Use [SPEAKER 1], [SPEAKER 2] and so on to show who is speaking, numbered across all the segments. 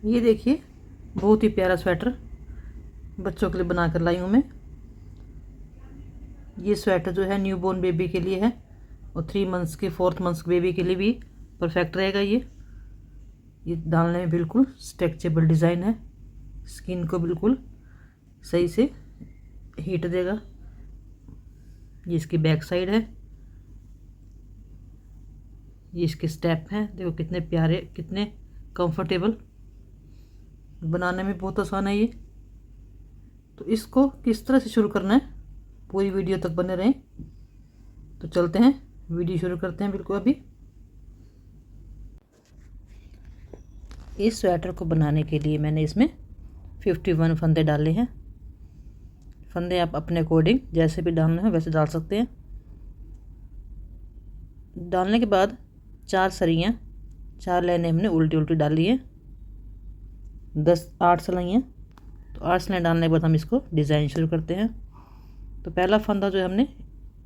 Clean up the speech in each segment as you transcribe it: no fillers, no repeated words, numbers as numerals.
[SPEAKER 1] ये देखिए बहुत ही प्यारा स्वेटर बच्चों के लिए बना कर लाई हूँ मैं। ये स्वेटर जो है न्यूबॉर्न बेबी के लिए है और 3 मंथ्स के 4th मंथ्स बेबी के लिए भी परफेक्ट रहेगा। ये डालने में बिल्कुल स्ट्रेचेबल डिज़ाइन है, स्किन को बिल्कुल सही से हीट देगा। ये इसकी बैक साइड है, ये इसके स्टेप हैं, देखो कितने प्यारे, कितने कंफर्टेबल, बनाने में बहुत आसान है ये। तो इसको किस तरह से शुरू करना है पूरी वीडियो तक बने रहें। तो चलते हैं वीडियो शुरू करते हैं बिल्कुल अभी। इस स्वेटर को बनाने के लिए मैंने इसमें 51 फंदे डाले हैं। फंदे आप अपने अकॉर्डिंग जैसे भी डालना है वैसे डाल सकते हैं। डालने के बाद 4 सरियाँ, 4 लाइनें हमने उल्टी उल्टी डाली है, 8 सिलाइयाँ। तो 8 सिलाई डालने के बाद हम इसको डिज़ाइन शुरू करते हैं। तो पहला फंदा जो है हमने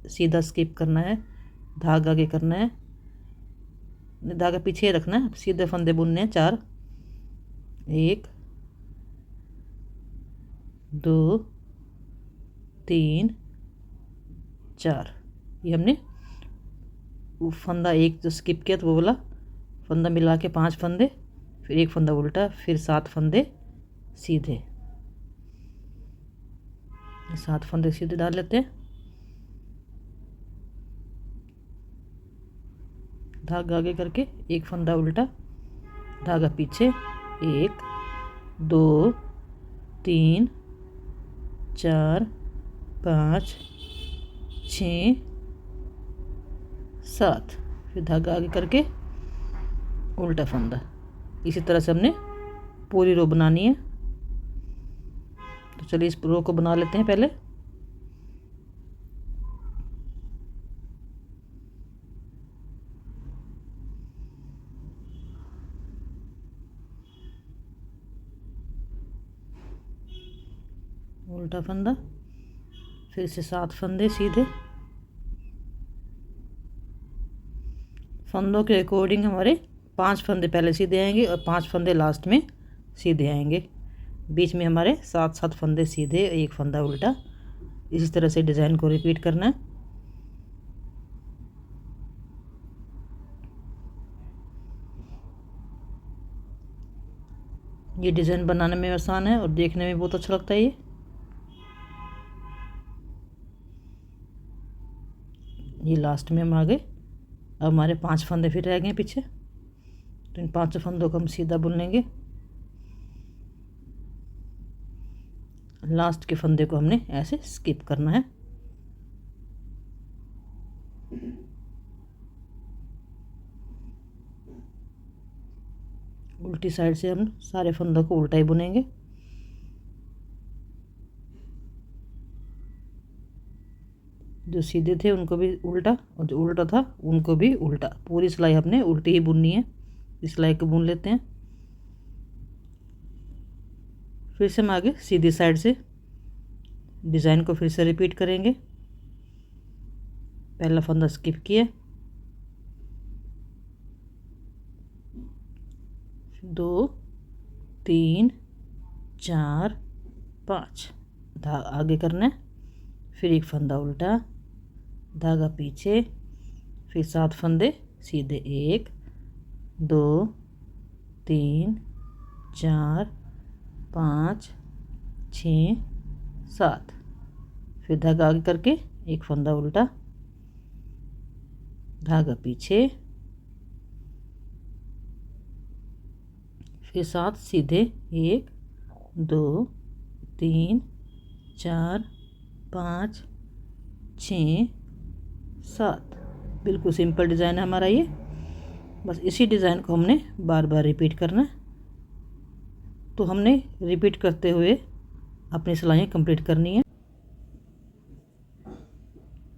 [SPEAKER 1] सीधा स्किप करना है, धागा आगे करना है, धागा पीछे रखना है, सीधे फंदे बुनने हैं 4, 1 2 3 4। ये हमने फंदा एक जो स्किप किया तो वो वाला फंदा मिला के 5 फंदे, फिर एक फंदा उल्टा, फिर 7 फंदे सीधे, 7 फंदे सीधे डाल लेते हैं। धागा आगे करके एक फंदा उल्टा, धागा पीछे, 1 2 3 4 5 6 7, फिर धागा आगे करके उल्टा फंदा। इसी तरह से हमने पूरी रो बनानी है। तो चलिए इस रो को बना लेते हैं पहले। उल्टा फंदा, फिर से 7 फंदे सीधे। फंदों के अकॉर्डिंग हमारे 5 फंदे पहले सीधे आएंगे और 5 फंदे लास्ट में सीधे आएंगे। बीच में हमारे 7 फंदे सीधे, एक फंदा उल्टा। इसी तरह से डिज़ाइन को रिपीट करना है। ये डिज़ाइन बनाने में आसान है और देखने में बहुत अच्छा लगता है ये लास्ट में हम आ गए। अब हमारे 5 फंदे फिर रह गए पीछे, तो इन 5 फंदों को हम सीधा बुन लेंगे। लास्ट के फंदे को हमने ऐसे स्किप करना है। उल्टी साइड से हम सारे फंदों को उल्टा ही बुनेंगे। जो सीधे थे उनको भी उल्टा और जो उल्टा था उनको भी उल्टा। पूरी सिलाई हमने उल्टी ही बुननी है। इस सिलाई को बुन लेते हैं। फिर से हम आगे सीधी साइड से डिज़ाइन को फिर से रिपीट करेंगे। पहला फंदा स्किप किया, 2 3 4 5 आगे करना है, फिर एक फंदा उल्टा, धागा पीछे, फिर 7 फंदे सीधे, 1 2 3 4 5 6 7, फिर धागा आगे करके एक फंदा उल्टा, धागा पीछे, फिर 7 सीधे, 1 2 3 4 5 6 7। बिल्कुल सिंपल डिज़ाइन है हमारा ये। बस इसी डिज़ाइन को हमने बार बार रिपीट करना है। तो हमने रिपीट करते हुए अपनी सिलाइयाँ कंप्लीट करनी है।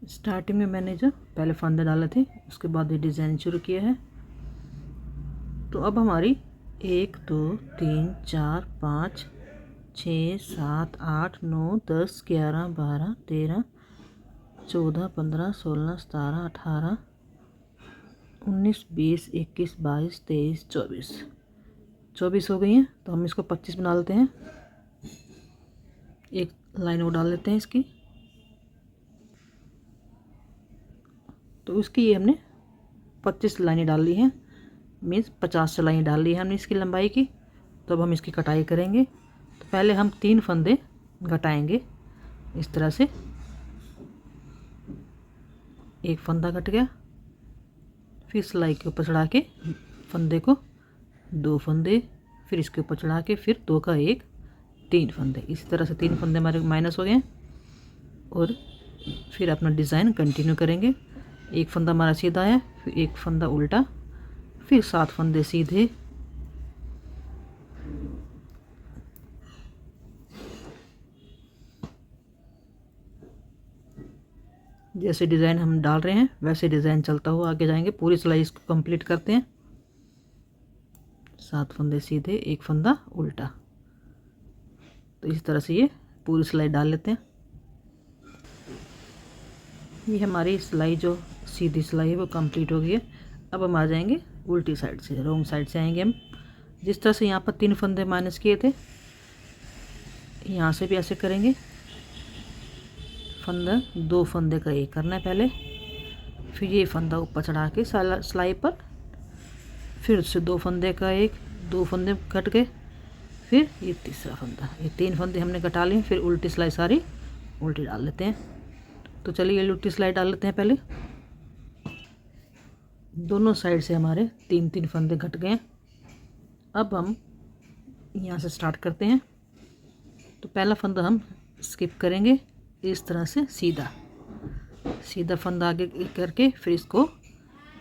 [SPEAKER 1] स्टार्टिंग में मैंने जो पहले फंदे डाले थे उसके बाद ये डिज़ाइन शुरू किया है। तो अब हमारी 1 2 3 4 5 6 7 8 9 10 11 12 13 14 15 16 17 18 19 20 21 22 23 24, 24 हो गई हैं, तो हम इसको 25 बना लेते हैं। एक लाइन और डाल लेते हैं इसकी। तो इसकी ये हमने 25 लाइनें डाल ली हैं, मीन्स 50 लाइनें डाल ली है हमने इसकी लंबाई की। तो अब हम इसकी कटाई करेंगे। तो पहले हम 3 फंदे घटाएंगे इस तरह से। एक फंदा कट गया, फिर सिलाई के ऊपर चढ़ा के फंदे को 2 फंदे, फिर इसके ऊपर चढ़ा के फिर 2 का 1, 3 फंदे। इसी तरह से 3 फंदे हमारे माइनस हो गए। और फिर अपना डिज़ाइन कंटिन्यू करेंगे। एक फंदा हमारा सीधा है, फिर एक फंदा उल्टा, फिर 7 फंदे सीधे, जैसे डिज़ाइन हम डाल रहे हैं वैसे डिज़ाइन चलता हुआ आगे जाएंगे। पूरी सिलाई इसको कंप्लीट करते हैं। 7 फंदे सीधे, एक फंदा उल्टा। तो इस तरह से ये पूरी सिलाई डाल लेते हैं। ये हमारी सिलाई जो सीधी सिलाई है वो कंप्लीट हो गई है। अब हम आ जाएंगे उल्टी साइड से, रॉन्ग साइड से आएंगे हम। जिस तरह से यहाँ पर 3 फंदे माइनस किए थे, यहाँ से भी ऐसे करेंगे। फंदा 2 फंदे का 1 करना है पहले, फिर ये फंदा ऊपर चढ़ा के सिलाई पर, फिर उससे 2 फंदे का 1, 2 फंदे कट गए, फिर ये तीसरा फंदा। ये 3 फंदे हमने कटा लिए। फिर उल्टी सिलाई सारी उल्टी डाल लेते हैं। तो चलिए ये उल्टी सिलाई डाल लेते हैं पहले। दोनों साइड से हमारे 3-3 फंदे घट गए। अब हम यहाँ से स्टार्ट करते हैं। तो पहला फंदा हम स्किप करेंगे इस तरह से, सीधा सीधा फंदा आगे करके, फिर इसको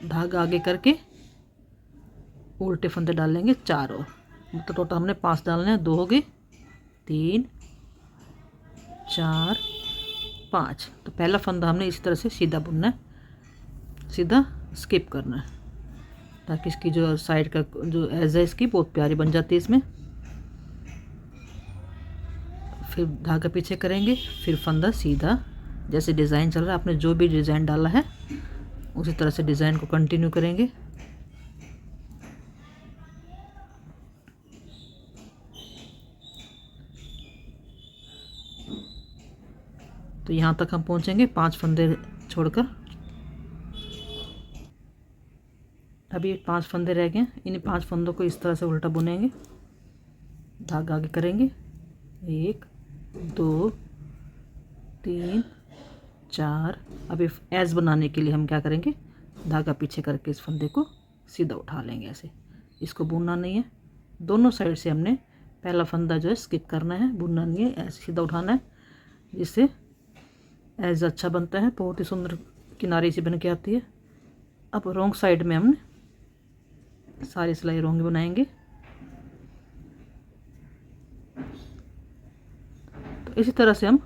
[SPEAKER 1] धागा आगे करके उल्टे फंदे डाल लेंगे 4 और। तो टोटल हमने 5 डालने हैं। 2 हो गए, 3, 4, 5। तो पहला फंदा हमने इस तरह से सीधा बुनना है, सीधा स्किप करना है, ताकि इसकी जो साइड का जो एज है इसकी बहुत प्यारी बन जाती है इसमें। फिर धागा पीछे करेंगे, फिर फंदा सीधा, जैसे डिज़ाइन चल रहा है आपने जो भी डिज़ाइन डाला है उसी तरह से डिज़ाइन को कंटिन्यू करेंगे। तो यहाँ तक हम पहुँचेंगे 5 फंदे छोड़कर। अभी 5 फंदे रह गए। इन 5 फंदों को इस तरह से उल्टा बुनेंगे, धागा आगे करेंगे। 1, 2, 3, 4। अभी एज बनाने के लिए हम क्या करेंगे, धागा पीछे करके इस फंदे को सीधा उठा लेंगे ऐसे। इसको बुनना नहीं है। दोनों साइड से हमने पहला फंदा जो है स्किप करना है, बुनना नहीं है, ऐसे सीधा उठाना है, जिससे एज अच्छा बनता है, बहुत ही सुंदर किनारे सी बन के आती है। अब रॉन्ग साइड में हम सारी सिलाई रॉन्ग बनाएंगे। तो इसी तरह से हम,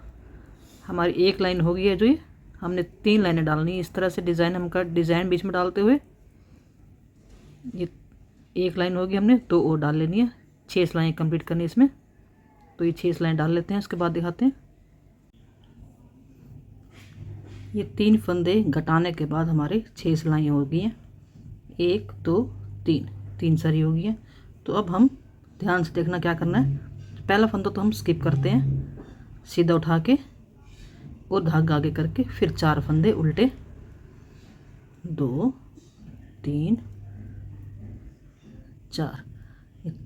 [SPEAKER 1] हमारी एक लाइन हो गई है, जो ये हमने 3 लाइनें डालनी है। इस तरह से डिज़ाइन हम का डिज़ाइन बीच में डालते हुए ये एक लाइन होगी, हमने 2 और डाल लेनी है। 6 सिलाएँ कंप्लीट करनी है इसमें। तो ये 6 सिलाएँ डाल लेते हैं, उसके बाद दिखाते हैं। ये 3 फंदे घटाने के बाद हमारे 6 सिलाइयाँ हो गई हैं। 1, 2, 3, 3 सारी हो गई हैं। तो अब हम ध्यान से देखना क्या करना है। पहला फंदा तो हम स्किप करते हैं, सीधा उठा के और धागा आगे करके, फिर 4 फंदे उल्टे, 2, 3, 4।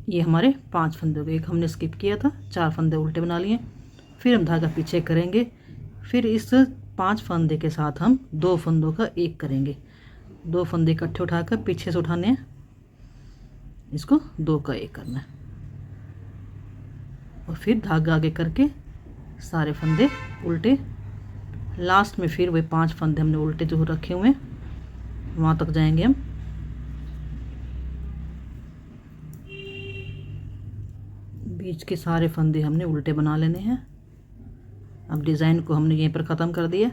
[SPEAKER 1] ये हमारे 5 फंदे हो गए। एक हमने स्किप किया था, 4 फंदे उल्टे बना लिए। फिर हम धागा पीछे करेंगे, फिर इस 5 फंदे के साथ हम 2 फंदों का 1 करेंगे। 2 फंदे इकट्ठे उठाकर पीछे से उठाने हैं, इसको 2 का 1 करना है। और फिर धागा आगे करके सारे फंदे उल्टे। लास्ट में फिर वे 5 फंदे हमने उल्टे जो रखे हुए हैं वहाँ तक जाएंगे हम। बीच के सारे फंदे हमने उल्टे बना लेने हैं। अब डिज़ाइन को हमने यहीं पर ख़त्म कर दिया।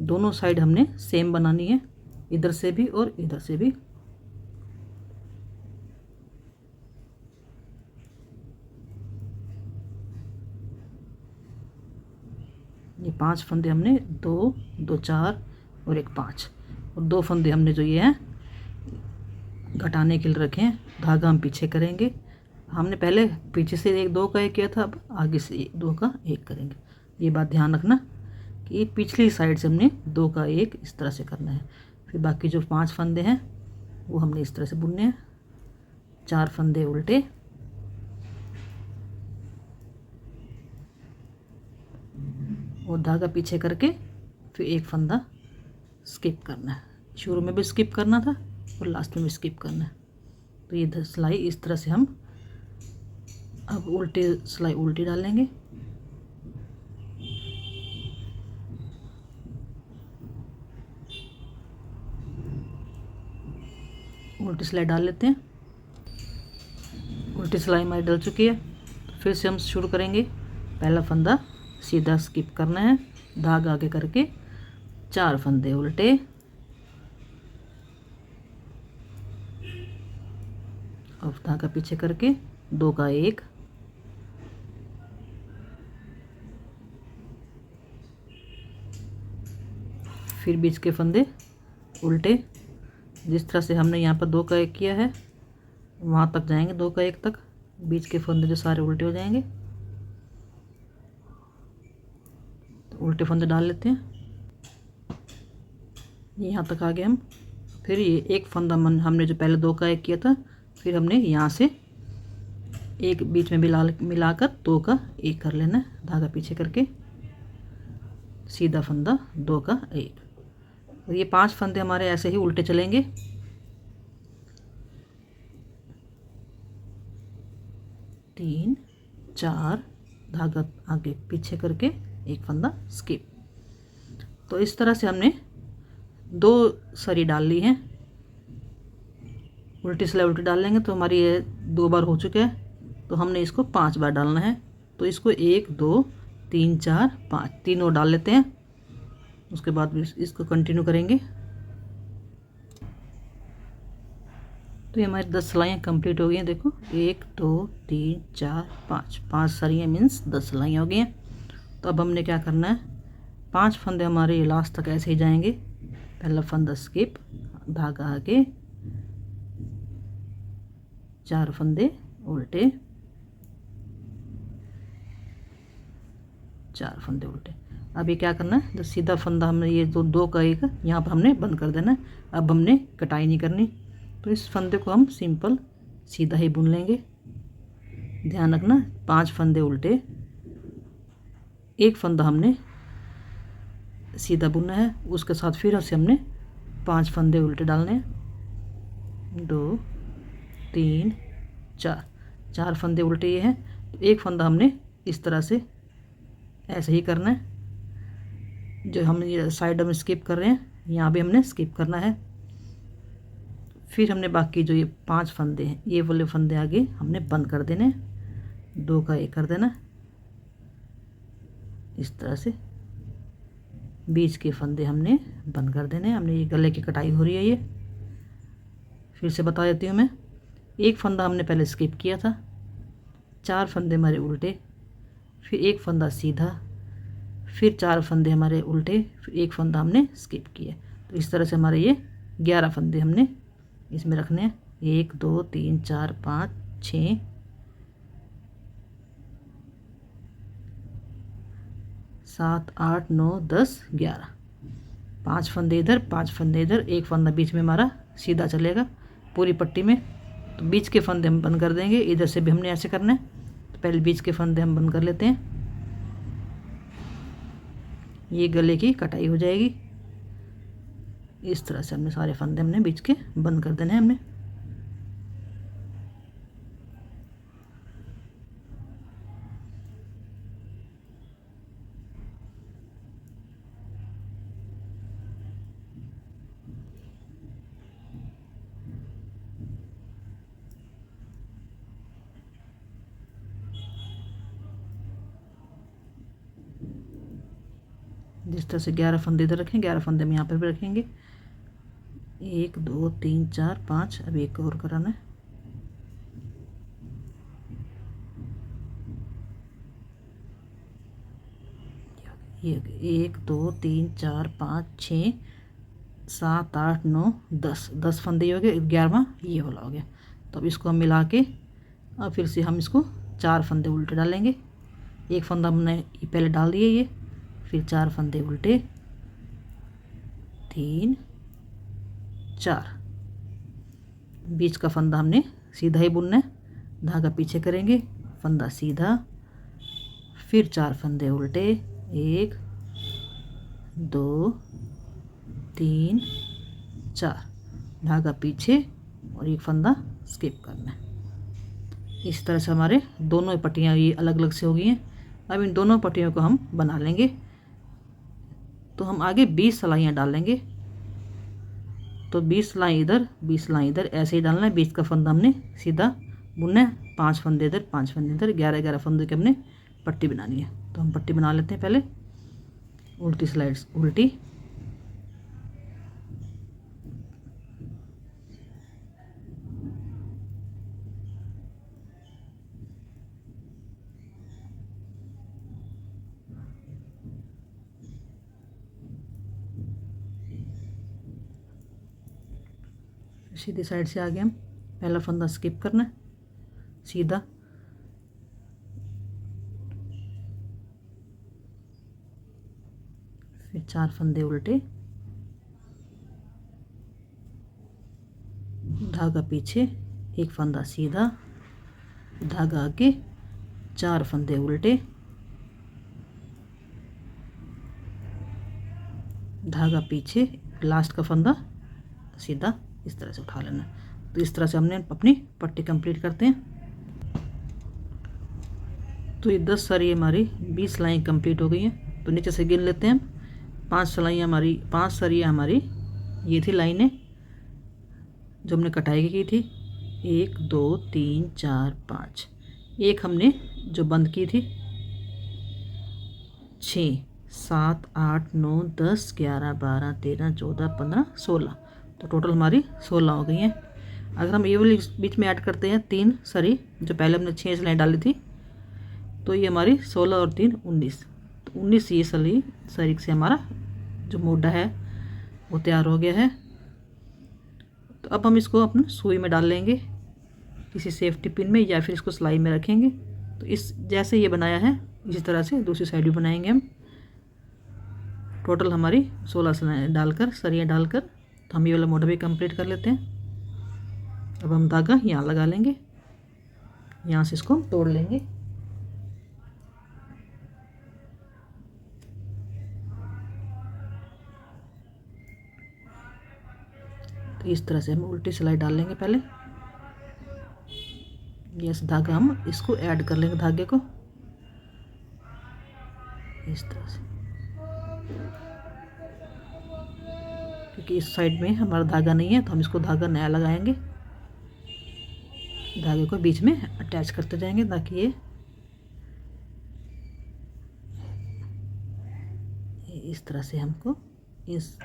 [SPEAKER 1] दोनों साइड हमने सेम बनानी है, इधर से भी और इधर से भी। ये 5 फंदे हमने 2 2 4 और एक 5, और 2 फंदे हमने जो ये हैं घटाने के लिए रखे हैं। धागा हम पीछे करेंगे, हमने पहले पीछे से 1 2 का 1 किया था, अब आगे से 2 का 1 करेंगे। ये बात ध्यान रखना कि पिछली साइड से हमने 2 का 1 इस तरह से करना है। फिर बाकी जो 5 फंदे हैं वो हमने इस तरह से बुनने हैं। 4 फंदे उल्टे, और धागा पीछे करके फिर 1 फंदा स्किप करना है। शुरू में भी स्किप करना था और लास्ट में भी स्किप करना है। तो ये सिलाई इस तरह से हम अब उल्टे सिलाई उल्टी डालेंगे। उल्टी सिलाई डाल लेते हैं। उल्टी सिलाई हमारी डल चुकी है, तो फिर से हम शुरू करेंगे। पहला फंदा सीधा स्किप करना है, धागा आगे करके 4 फंदे उल्टे, और धागा पीछे करके 2 का 1, फिर बीच के फंदे उल्टे। जिस तरह से हमने यहाँ पर 2 का 1 किया है वहाँ तक जाएंगे, 2 का 1 तक। बीच के फंदे जो सारे उल्टे हो जाएंगे, तो उल्टे फंदे डाल लेते हैं। यहाँ तक आ गए हम। फिर ये 1 फंदा हमने जो पहले 2 का 1 किया था, फिर हमने यहाँ से एक बीच में मिलाकर 2 का 1 कर लेना है। धागा पीछे करके सीधा फंदा 2 का 1। और ये 5 फंदे हमारे ऐसे ही उल्टे चलेंगे। तीन, 4, धागा आगे पीछे करके 1 फंदा स्किप। तो इस तरह से हमने 2 सरी डाल ली हैं। उल्टी सिलाई उल्टी डाल लेंगे तो हमारी ये 2 बार हो चुके हैं, तो हमने इसको 5 बार डालना है। तो इसको 1 2 3 4 5 3 और डाल लेते हैं। उसके बाद भी इसको कंटिन्यू करेंगे। तो ये हमारी 10 सिलाइयाँ कंप्लीट हो गई हैं। देखो 1 2 3 4 5 5 सरियाँ मीन्स 10 सिलाइयाँ हो गई हैं। तो अब हमने क्या करना है, 5 फंदे हमारे लास्ट तक ऐसे ही जाएंगे। पहला फंदा स्किप, धागा आगे, 4 फंदे उल्टे, 4 फंदे उल्टे। अब ये क्या करना है, जो सीधा फंदा हमने ये 2 का 1 यहाँ पर हमने बंद कर देना है। अब हमने कटाई नहीं करनी, तो इस फंदे को हम सिंपल सीधा ही बुन लेंगे। ध्यान रखना 5 फंदे उल्टे, 1 फंदा हमने सीधा बुनना है, उसके साथ फिर से हमने 5 फंदे उल्टे डालने हैं। 2 3 4 4 फंदे उल्टे ये हैं। तो 1 फंदा हमने इस तरह से ऐसे ही करना है। जो हम ये साइड में स्किप कर रहे हैं यहाँ भी हमने स्किप करना है। फिर हमने बाकी जो ये 5 फंदे हैं ये वाले फंदे आगे हमने बंद कर देने, 2 का 1 कर देना इस तरह से। बीच के फंदे हमने बंद कर देने। हमने ये गले की कटाई हो रही है। ये फिर से बता देती हूँ मैं। 1 फंदा हमने पहले स्किप किया था, 4 फंदे हमारे उल्टे, फिर 1 फंदा सीधा, फिर 4 फंदे हमारे उल्टे, फिर 1 फंदा हमने स्किप किया। तो इस तरह से हमारे ये 11 फंदे हमने इसमें रखने हैं। 1 2 3 4 5 6 7 8 9 10 11। 5 फंदे इधर, 5 फंदे इधर, 1 फंदा बीच में हमारा सीधा चलेगा पूरी पट्टी में। तो बीच के फंदे हम बंद कर देंगे। इधर से भी हमने ऐसे करना है। तो पहले बीच के फंदे हम बंद कर लेते हैं। ये गले की कटाई हो जाएगी। इस तरह से हमने सारे फंदे हमने बीच के बंद कर देने हैं हमने। जिस तरह से 11 फंदे इधर रखें, 11 फंदे हम यहाँ पर भी रखेंगे। 1 2 3 4 5, अब एक और कराना है। ये 1 2 3 4 5 6 7 8 9 10, 10 फंदे हो गए, 11वां ये वाला हो गया। तो अब इसको हम मिला के अब फिर से हम इसको 4 फंदे उल्टे डालेंगे। एक फंदा हमने पहले डाल दिए ये, फिर 4 फंदे उल्टे, 3 4, बीच का फंदा हमने सीधा ही बुनना है, धागा पीछे करेंगे, फंदा सीधा, फिर 4 फंदे उल्टे, 1 2 3 4, धागा पीछे और एक फंदा स्किप करना है। इस तरह से हमारे दोनों पट्टियाँ ये अलग अलग से हो गई हैं। अब इन दोनों पट्टियों को हम बना लेंगे। तो हम आगे 20 सिलाइयाँ डालेंगे। तो 20 सिलाई इधर, 20 सिलाई इधर, ऐसे ही डालना है। बीच का फंदा हमने सीधा बुनना है, 5 फंदे इधर, 5 फंदे इधर, 11 फंदे की हमने पट्टी बनानी है। तो हम पट्टी बना लेते हैं पहले। उल्टी स्लाइड्स उल्टी, सीधी साइड से आगे हम पहला फंदा स्किप करना है, सीधा, फिर 4 फंदे उल्टे, धागा पीछे, एक फंदा सीधा, धागा आगे, 4 फंदे उल्टे, धागा पीछे, लास्ट का फंदा सीधा, इस तरह से उठा लेना। तो इस तरह से हमने अपनी पट्टी कंप्लीट करते हैं। तो ये 10 सारी हमारी 20 सिलाई कंप्लीट हो गई हैं। तो नीचे से गिन लेते हैं हम। 5 सिलाइयाँ हमारी, 5 सरियाँ हमारी ये थी लाइनें जो हमने कटाई की थी। 1 2 3 4 5, एक हमने जो बंद की थी 6 7 8 9 10 11 12 13 14 15 16, तो टोटल हमारी 16 हो गई हैं। अगर हम ये वाली बीच में ऐड करते हैं 3 सरी जो पहले हमने 6 सिलाई डाली थी, तो ये हमारी 16 और 3 19, तो 19 ये सरी से हमारा जो मोटा है वो तैयार हो गया है। तो अब हम इसको अपने सुई में डाल लेंगे, किसी सेफ्टी पिन में, या फिर इसको सिलाई में रखेंगे। तो इस जैसे ये बनाया है इसी तरह से दूसरी साइड भी बनाएंगे हम। टोटल हमारी 16 सिलाई डालकर, सरियाँ डालकर, तो हम ये वाला मोटा भी कंप्लीट कर लेते हैं। अब हम धागा यहाँ लगा लेंगे, यहाँ से इसको हम तोड़ लेंगे। तो इस तरह से हम उल्टी सिलाई डाल लेंगे पहले। ये धागा हम इसको ऐड कर लेंगे, धागे को इस तरह से, क्योंकि इस साइड में हमारा धागा नहीं है तो हम इसको धागा नया लगाएंगे। धागे को बीच में अटैच करते जाएंगे ताकि ये इस तरह से हमको इस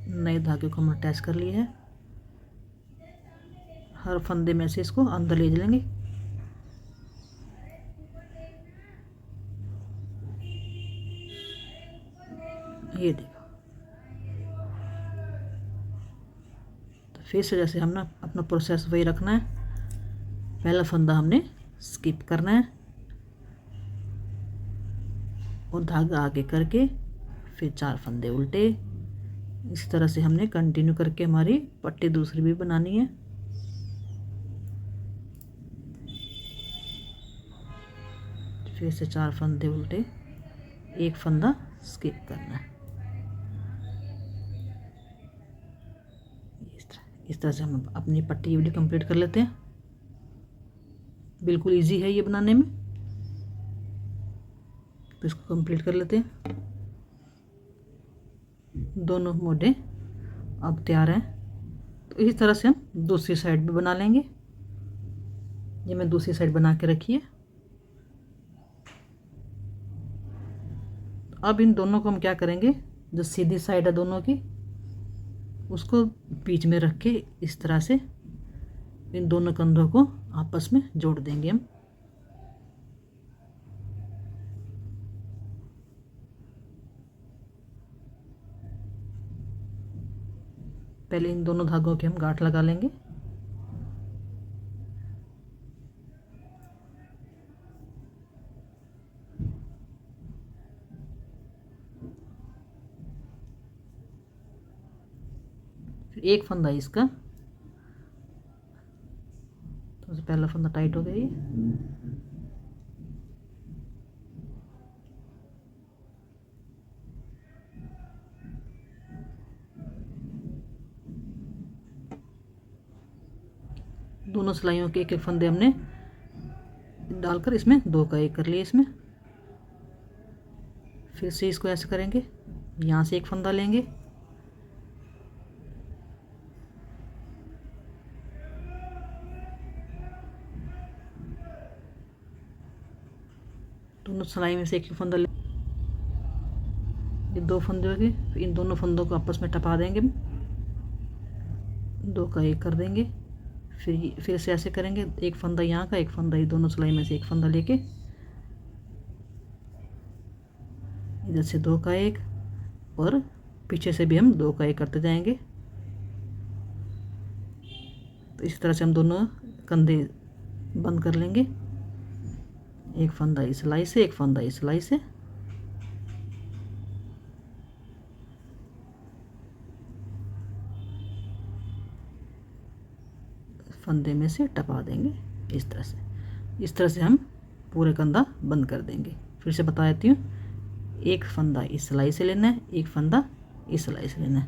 [SPEAKER 1] नए धागे को हम अटैच कर लिए है। हर फंदे में से इसको अंदर ले लेंगे। ये देखो, तो फिर से जैसे हमने अपना प्रोसेस वही रखना है। पहला फंदा हमने स्किप करना है और धागा आगे करके फिर 4 फंदे उल्टे। इस तरह से हमने कंटिन्यू करके हमारी पट्टी दूसरी भी बनानी है। फिर से 4 फंदे उल्टे, एक फंदा स्किप करना है। इस तरह से हम अपनी पट्टी वीडियो कंप्लीट कर लेते हैं। बिल्कुल इजी है ये बनाने में, तो इसको कंप्लीट कर लेते हैं। दोनों मोड़े अब तैयार हैं। तो इसी तरह से हम दूसरी साइड भी बना लेंगे। ये मैं दूसरी साइड बना के रखी है। अब इन दोनों को हम क्या करेंगे, जो सीधी साइड है दोनों की उसको बीच में रख के इस तरह से इन दोनों कंधों को आपस में जोड़ देंगे हम। पहले इन दोनों धागों की हम गांठ लगा लेंगे। फिर एक फंदा इसका, तो पहला फंदा टाइट हो गया ये। दोनों सिलाइयों के एक एक फंदे हमने डालकर इसमें 2 का 1 कर लिए इसमें। फिर से इसको ऐसे करेंगे, यहाँ से एक फंदा लेंगे, दोनों सिलाई में से एक फंदा ले, ये 2 फंदे हो गए। फिर इन दोनों फंदों को आपस में टपा देंगे, 2 का 1 कर देंगे। फिर से ऐसे करेंगे, एक फंदा यहाँ का, एक फंदा ये दोनों सिलाई में से एक फंदा लेके इधर से 2 का 1 और पीछे से भी हम 2 का 1 करते जाएंगे। तो इस तरह से हम दोनों कंधे बंद कर लेंगे। एक फंदा इस सिलाई से, एक फंदा इस सिलाई से। फंदे में से टपा देंगे इस तरह से। इस तरह से हम पूरे कंधा बंद कर देंगे। फिर से बता देती हूँ, एक फंदा इस सिलाई से लेना है, एक फंदा इस सिलाई से लेना है।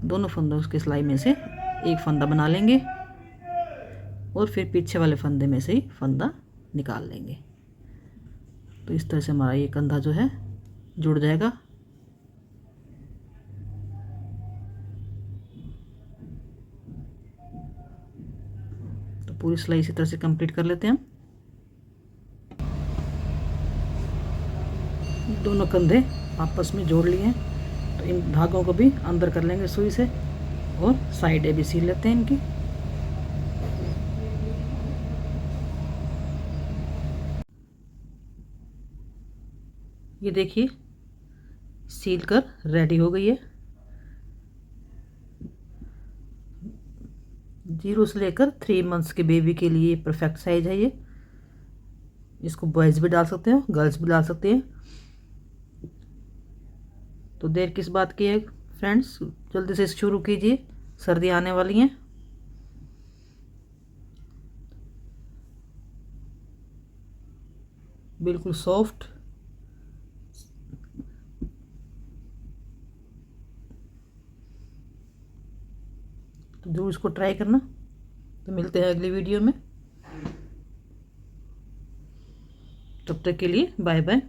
[SPEAKER 1] दोनों फंदों की सिलाई में से एक फंदा बना लेंगे और फिर पीछे वाले फंदे में से ही फंदा निकाल लेंगे। तो इस तरह से हमारा ये कंधा जो है जुड़ जाएगा। तो पूरी सिलाई इसी तरह से कंप्लीट कर लेते हैं हम। दोनों कंधे आपस में जोड़ लिए हैं, तो इन धागों को भी अंदर कर लेंगे सुई से और साइडें भी सील लेते हैं इनकी। ये देखिए सील कर रेडी हो गई है। 0 से लेकर 3 मंथ्स के बेबी के लिए परफेक्ट साइज है ये। इसको बॉयज़ भी डाल सकते हैं, गर्ल्स भी डाल सकते हैं। तो देर किस बात की है फ्रेंड्स, जल्दी से शुरू कीजिए, सर्दी आने वाली हैं। बिल्कुल सॉफ्ट, तो जरूर इसको ट्राई करना। तो मिलते हैं अगली वीडियो में, तब तक के लिए बाय बाय।